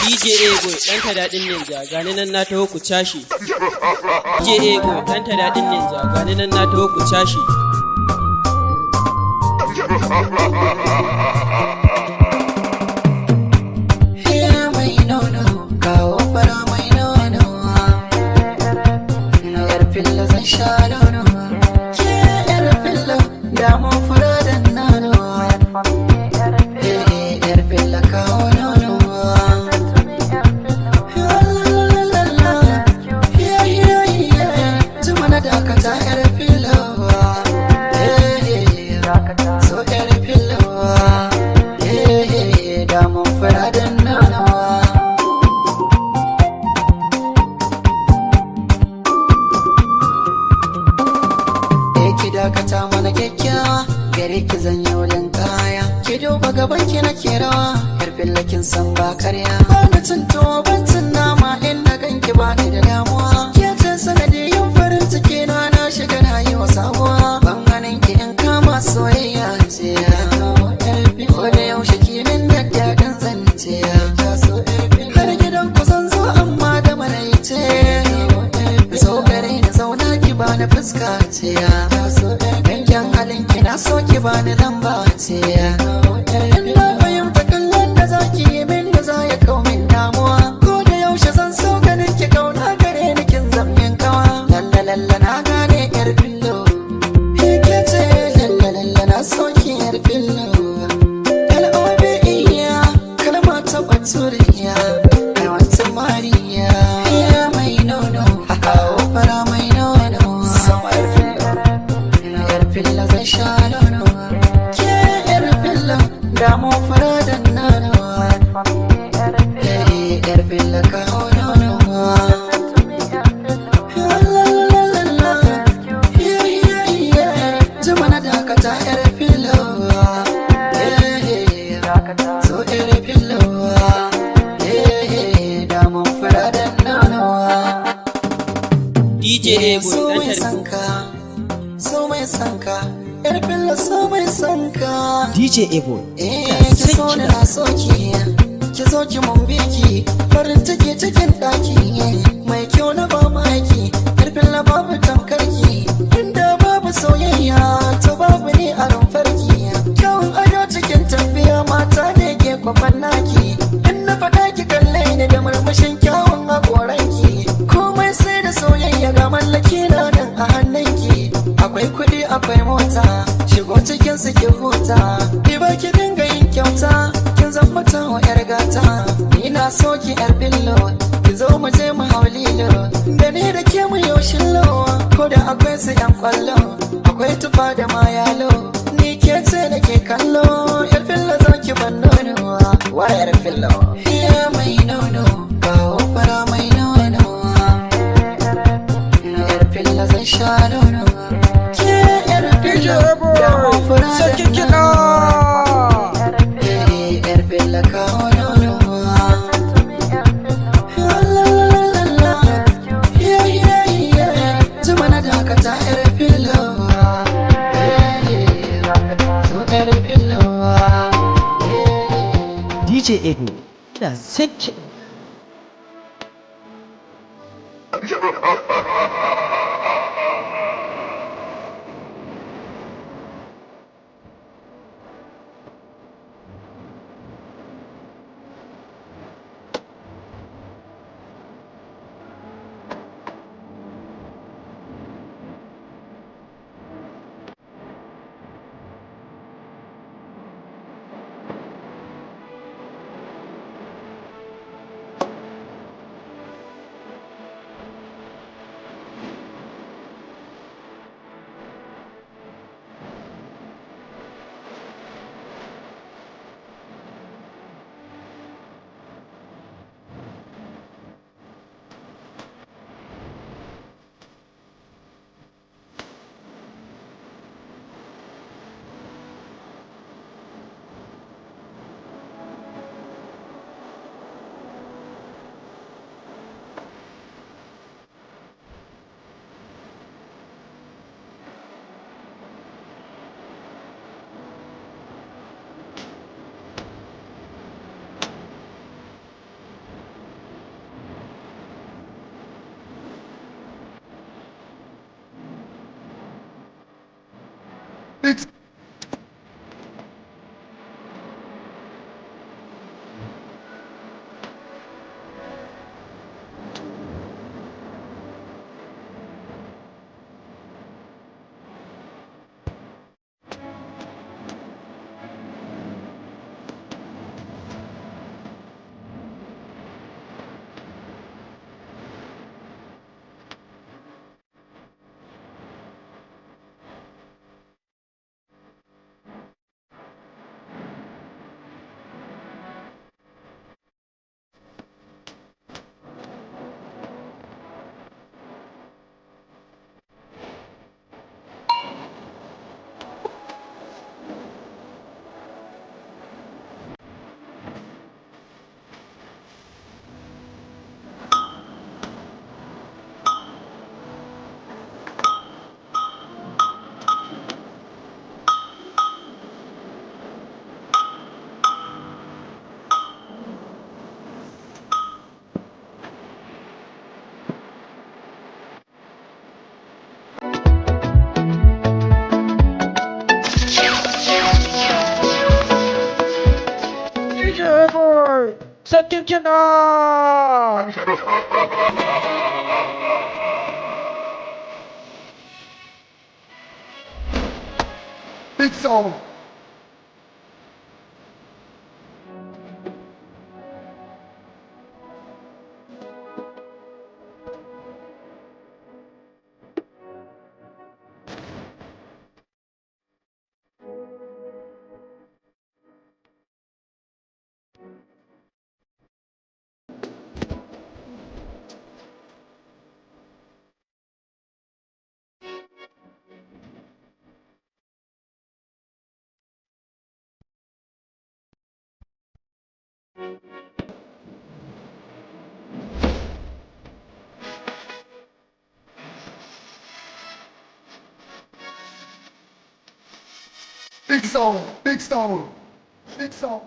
DJ Ego ɗanta daɗin ninja gani nan na taho ku cashe. DJ Ego ɗanta daɗin ninja gani nan na taho ku cashe. Mai nono kawo fara mai nono, yar filla zan sha nono, ke yar filla damun fura da nono, yar filla kawo nono. Zuma na dakata yar filla, so yar filla, damun fura da nono. Ki dakata mana kyakkyawa gare ki zan yi wulin kaya, ki duba gaban ki na ke rawa yar fillakin san ba karya. Ba na cin tuwo ban cin nama inda ganki ba ni da damuwa, ke ce sanadiyin farin ciki na shiga na yi wa sabuwa. Ban ganin ki in kama soyayya ce ya ko da yaushe ki min da daɗin zance ya. Har gidan ku zan zo amma da maraice, zo gare ni zauna ki bani fuska ce ya. Yankin halin ki na so ki bani lamba ce ya. In na fahimta kallon da za ki yi min da za ya kau min damuwa, ko da yaushe zan so ganin ki kauna gare ni kin zammin kawa. Lalla lalla na gane yar fillo, ke ce lalla lalla na so ki yar fillo. L-O-V-E-ya kalma ta baturiya, I want to marry ya. Mai nono kawo fara mai nono, samar fillo yar filla zai sha nono, ke yar filla damu fara da nono, yar filla kawo nono. Zuma na dakata yar filla, so yar filla, damu fara da nono. DJ Ego So mai ɗanta sanka, so mai sanka, yar filla so mai sanka. DJ Ego Ki so ni na so ki zo ki mun biki, farin ciki cikin ɗaki, mai kyau na ba maki, yar filla babu tamkarki, inda babu soyayya to babu ni a rumfarki. Kyawun ado cikin tafiya mata ne ke kwafan naki, in na faɗa ki kalle ni da murmushin kyawun haƙoranki, komai sai da soyayya ga mallaki na nan a hannunki. Akwai kuɗi akwai mota, shigo cikin su ki huta, ki ba ki dinga yin kyauta, kin zama wa yar gata. Ni na so ki yar billo, ki zo mu je mu hau lilo, da ni da ke mu yau shillo, ko da akwai su yan kwallo, akwai tufa da ma yalo, ni ke ce da ke kallo, yar fillo zo ki ban nono, wa yar fillo. Mai nono kawo fara mai nono, yar fillo zan sha nono, ke yar fillo damu fura da nono, yar fillo kawo nono. Zuma na dakata yar fillo, so yar fillo. DJ Ego da sake. Sabuwar sarkin kiɗa. Big song. Big song, big song, big song.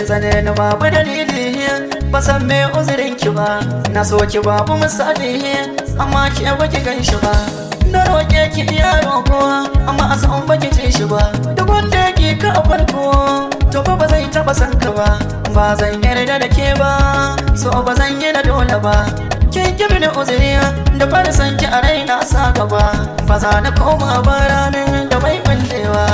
ki zane ni babu dalili ba san me uzurin ki ba, na so ki babu misali, amma ki baki gan shi ba. Na roƙe ki iya roƙo, amma a san baki ce shi ba. Duk wanda yake ka a farko, to ba zai taɓa san ka ba. Ba zan yarda da ke ba, so ba zan yi na dole ba. Kin ki mini uzuri da fara san ki a raina sa gaba. Ba za na koma ba ranar da bai ɓallewa.